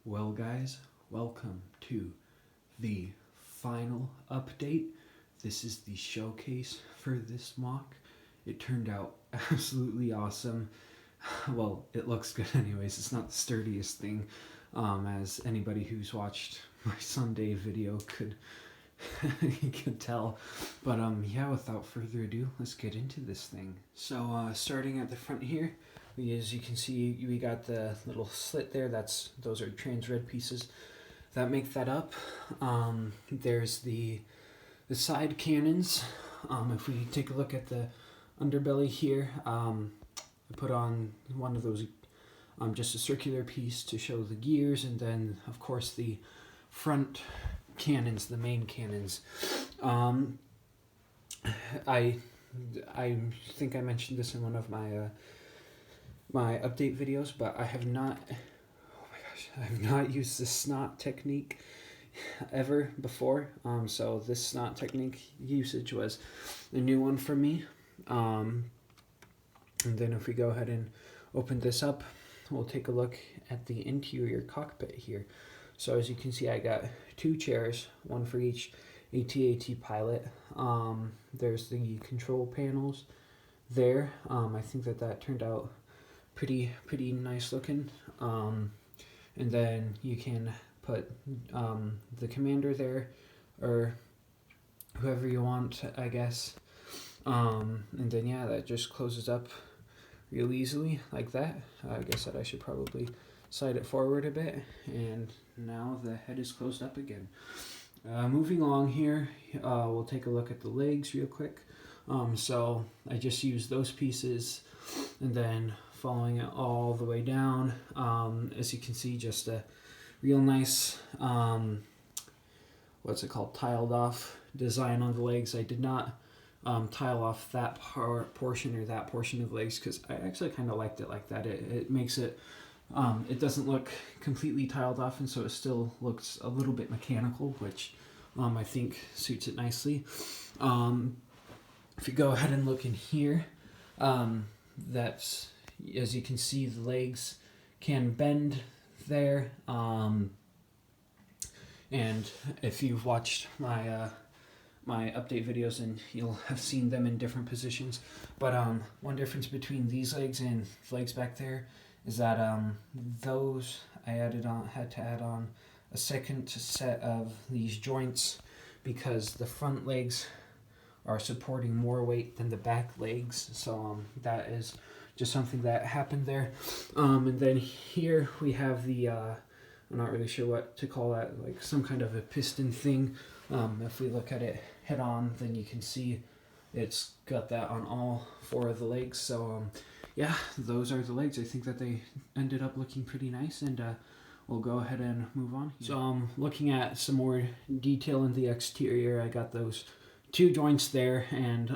Well guys, welcome to the final update. This is the showcase for this MOC. It turned out absolutely awesome. Well, it looks good anyways. It's not the sturdiest thing, as anybody who's watched my Sunday video could tell. But yeah, without further ado, let's get into this thing. So starting at the front here, as you can see, we got the little slit there. Those are trans red pieces that make that up. There's the side cannons. If we take a look at the underbelly here, I put on one of those, just a circular piece to show the gears, and then of course the front cannons, the main cannons. I think I mentioned this in one of my my update videos, but I have not used the snot technique ever before. So this snot technique usage was a new one for me. And then if we go ahead and open this up, we'll take a look at the interior cockpit here. So as you can see, I got two chairs, one for each AT-AT pilot. There's the control panels there. I think that turned out pretty nice looking. And then you can put the commander there, or whoever you want, I guess. And then yeah, that just closes up real easily like that. I guess that I should probably slide it forward a bit, and now the head is closed up again. Moving along here, we'll take a look at the legs real quick. So I just used those pieces, and then following it all the way down, as you can see, just a real nice, what's it called, tiled off design on the legs. I did not tile off that portion or that portion of the legs, because I actually kind of liked it like that. It makes it, it doesn't look completely tiled off, and so it still looks a little bit mechanical, which I think suits it nicely. If you go ahead and look in here, that's, as you can see, the legs can bend there. And if you've watched my my update videos, and you'll have seen them in different positions. But one difference between these legs and the legs back there is that those I had to add on a second set of these joints, because the front legs are supporting more weight than the back legs. So that is just something that happened there. And then here we have the I'm not really sure what to call that, like some kind of a piston thing. If we look at it head on, then you can see it's got that on all four of the legs. So yeah, those are the legs. I think that they ended up looking pretty nice, and we'll go ahead and move on here. So looking at some more detail in the exterior, I got those two joints there, and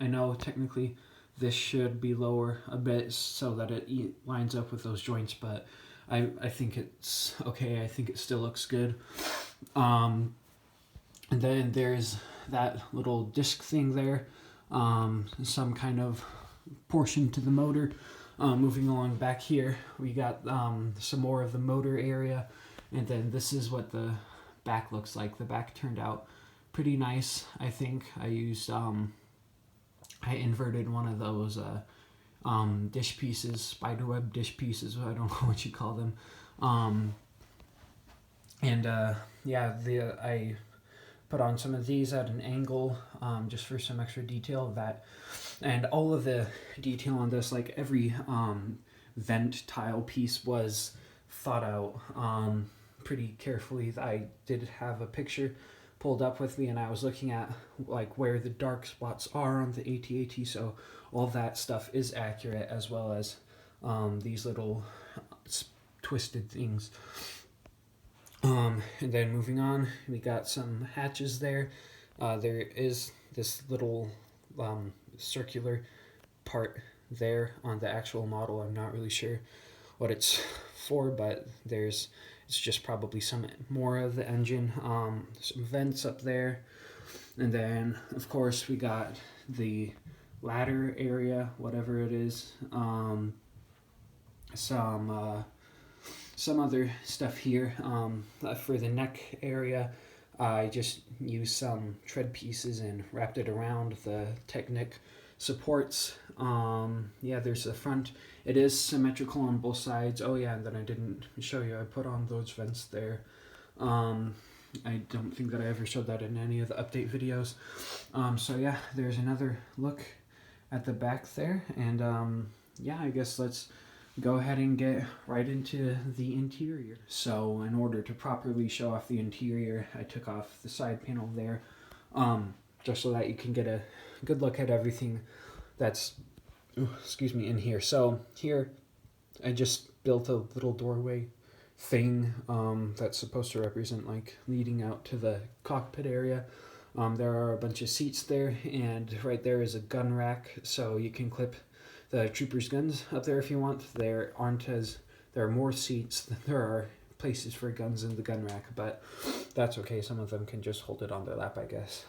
I know technically this should be lower a bit so that it lines up with those joints, but I think it's okay. I think it still looks good. And then there's that little disc thing there, some kind of portion to the motor. Moving along back here, we got some more of the motor area, and then this is what the back looks like. The back turned out pretty nice, I think. I used I inverted one of those dish pieces, spiderweb dish pieces, I don't know what you call them. Yeah, I put on some of these at an angle, just for some extra detail of that. And all of the detail on this, like every vent tile piece, was thought out pretty carefully. I did have a picture pulled up with me, and I was looking at like where the dark spots are on the AT-AT, so all that stuff is accurate, as well as these little twisted things. And then moving on, we got some hatches there. There is this little circular part there on the actual model. I'm not really sure what it's for, but it's just probably some more of the engine. Some vents up there, and then of course we got the ladder area, whatever it is. Some some other stuff here. For the neck area, I just used some tread pieces and wrapped it around the Technic supports. Yeah, there's the front. It is symmetrical on both sides. Oh yeah, and then I didn't show you, I put on those vents there. I don't think that I ever showed that in any of the update videos. So yeah, there's another look at the back there, and yeah, I guess let's go ahead and get right into the interior. So in order to properly show off the interior, I took off the side panel there, just so that you can get a good look at everything that's, excuse me, in here. So here, I just built a little doorway thing that's supposed to represent like leading out to the cockpit area. There are a bunch of seats there, and right there is a gun rack, so you can clip the troopers' guns up there if you want. There are more seats than there are places for guns in the gun rack, but that's okay. Some of them can just hold it on their lap, I guess.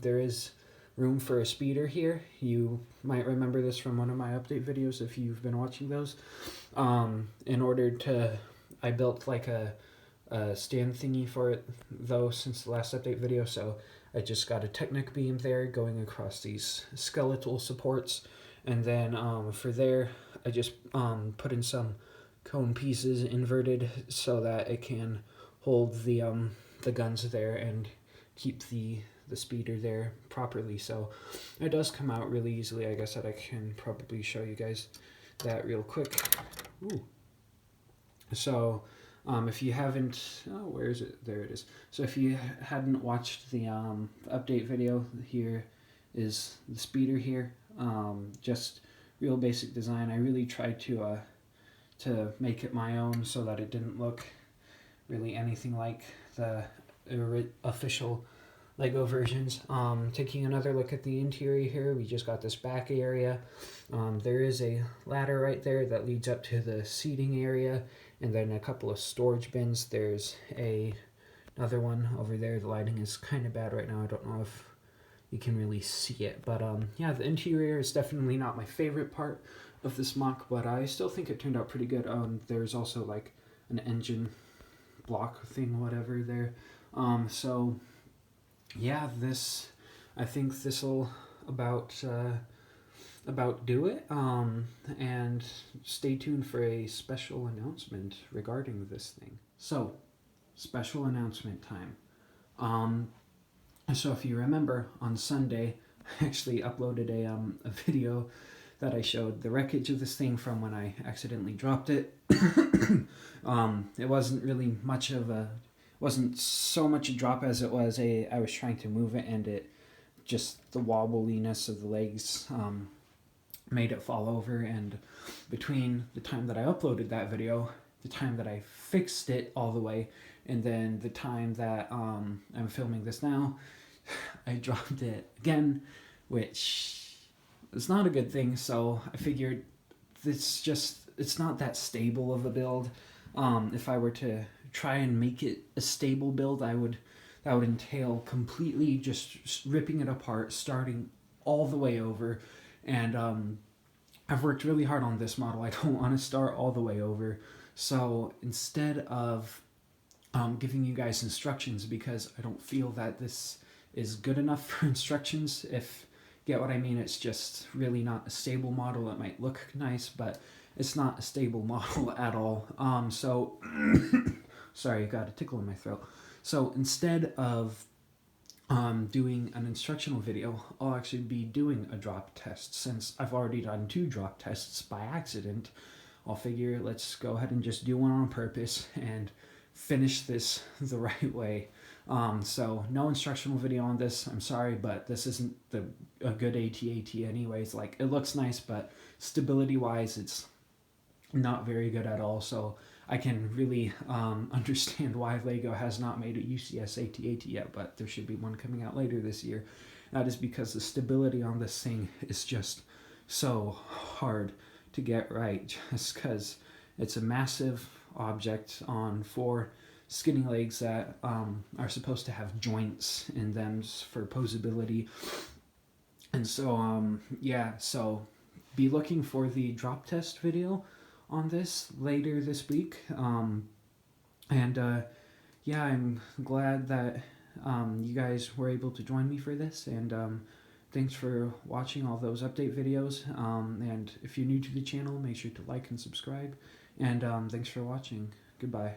There is room for a speeder here. You might remember this from one of my update videos if you've been watching those. I built like a stand thingy for it though since the last update video, so I just got a Technic beam there going across these skeletal supports, and then for there I just put in some cone pieces inverted so that it can hold the guns there and keep the speeder there properly. So it does come out really easily. I guess that I can probably show you guys that real quick. Ooh. So if you haven't, oh, where is it? There it is. So if you hadn't watched the update video, here is the speeder here. Just real basic design. I really tried to make it my own so that it didn't look really anything like the official Lego versions. Taking another look at the interior here, we just got this back area. There is a ladder right there that leads up to the seating area, and then a couple of storage bins. There's another one over there. The lighting is kind of bad right now. I don't know if you can really see it, but yeah, the interior is definitely not my favorite part of this MOC, but I still think it turned out pretty good. There's also like an engine block thing, whatever there. So yeah, I think this'll about do it. And stay tuned for a special announcement regarding this thing. So, special announcement time. So if you remember, on Sunday, I actually uploaded a video that I showed the wreckage of this thing from when I accidentally dropped it. It wasn't really wasn't so much a drop as it was I was trying to move it, and it just, the wobbliness of the legs made it fall over. And between the time that I uploaded that video, the time that I fixed it all the way, and then the time that I'm filming this now, I dropped it again, which is not a good thing. So I figured it's not that stable of a build. If I were to try and make it a stable build, that would entail completely just ripping it apart, starting all the way over. And I've worked really hard on this model. I don't want to start all the way over. So instead of giving you guys instructions, because I don't feel that this is good enough for instructions, if you get what I mean, it's just really not a stable model. It might look nice, but it's not a stable model at all. So sorry, got a tickle in my throat. So instead of doing an instructional video, I'll actually be doing a drop test. Since I've already done 2 drop tests by accident, I'll figure let's go ahead and just do one on purpose and finish this the right way. So no instructional video on this. I'm sorry, but this isn't a good AT-AT anyways. Like, it looks nice, but stability wise, it's not very good at all. So I can really understand why Lego has not made a UCS AT-AT yet, but there should be one coming out later this year. That is because the stability on this thing is just so hard to get right, just because it's a massive object on 4 skinny legs that are supposed to have joints in them for posability. And so yeah, so be looking for the drop test video on this later this week. And yeah, I'm glad that you guys were able to join me for this, and thanks for watching all those update videos. And if you're new to the channel, make sure to like and subscribe. And thanks for watching. Goodbye.